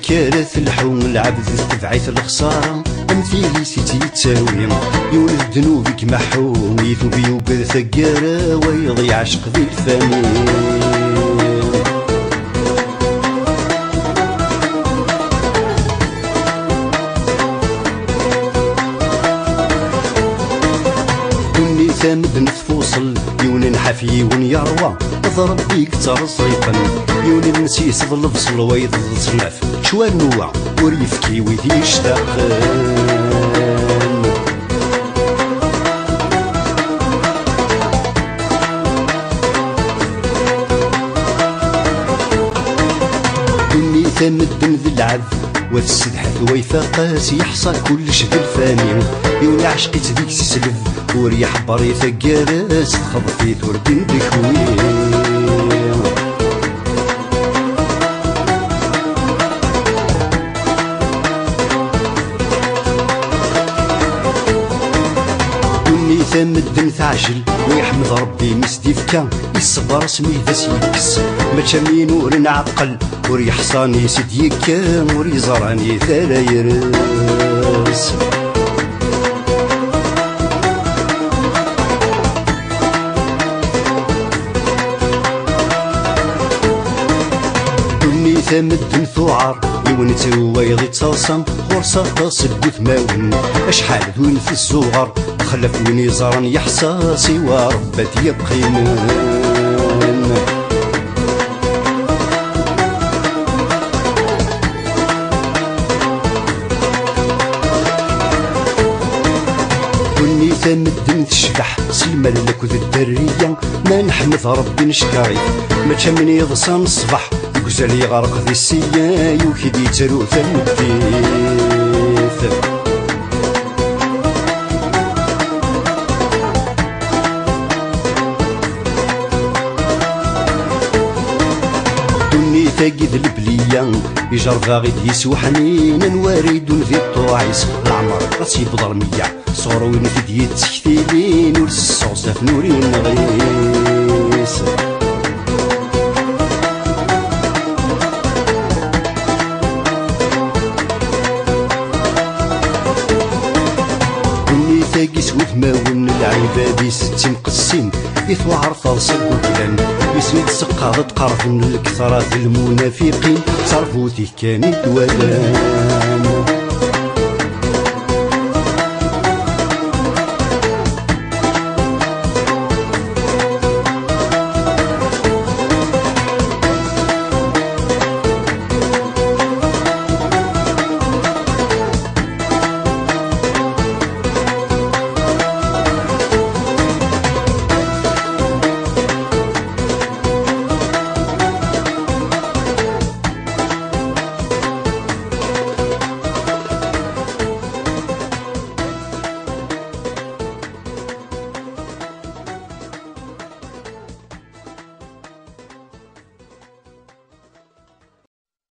كارث الحوم العبد تبعيت الخسارة أمثيلي سيتي يتساوي يولد ذنوبك محوم يثوبي وقد ثقارة ويضيع عشق ذي الفاني ثامد نتفوصل يون نحفي ون يروى ضرب بيك ترصيقا يون نسيس ظلفصل ويض صنف شوال نوع وريفكي ويدي يشتاقن دني ثامد ذي العذ وتسدحت ويفاقاس يحصى كلش ذي الفاني يون عشقي تديك تسلف وريح بري ثقاراس تخضفي تردين بكوين دني ثامد ثعجل ويحمد ربي مسديفكا يصبر سميه ذا سيكس ما تشمي نور نعقل وريحصاني سديكا وريزراني ثالا يراس ثامد ثوعر يون تويض يتصاصم غرصة تصب ثماون أشحال ذوين في الصغر خلف وين يزرن يحصى سوى ربات يبقي من وني ثامد تشبح سلمى لك ذا الدرية ما نحمد ربي نشكاري ما تشمني يضصان الصبح وزالي غرق ذي السياي وكدي ترو ثمديث دني ثاقي ذي البلية يجر ذاغي ديس وحنين نواريد ذي الطواعيس العمر راسي بضرمية صور وين في ديت سكتيلين ورسوسة في نورين غيس تاقيس وثماون العبادي ستين قسين يثوعر فرصة قبلان يسند سقاط قرف من الكثرات المنافقين صرفوتي كان الدولان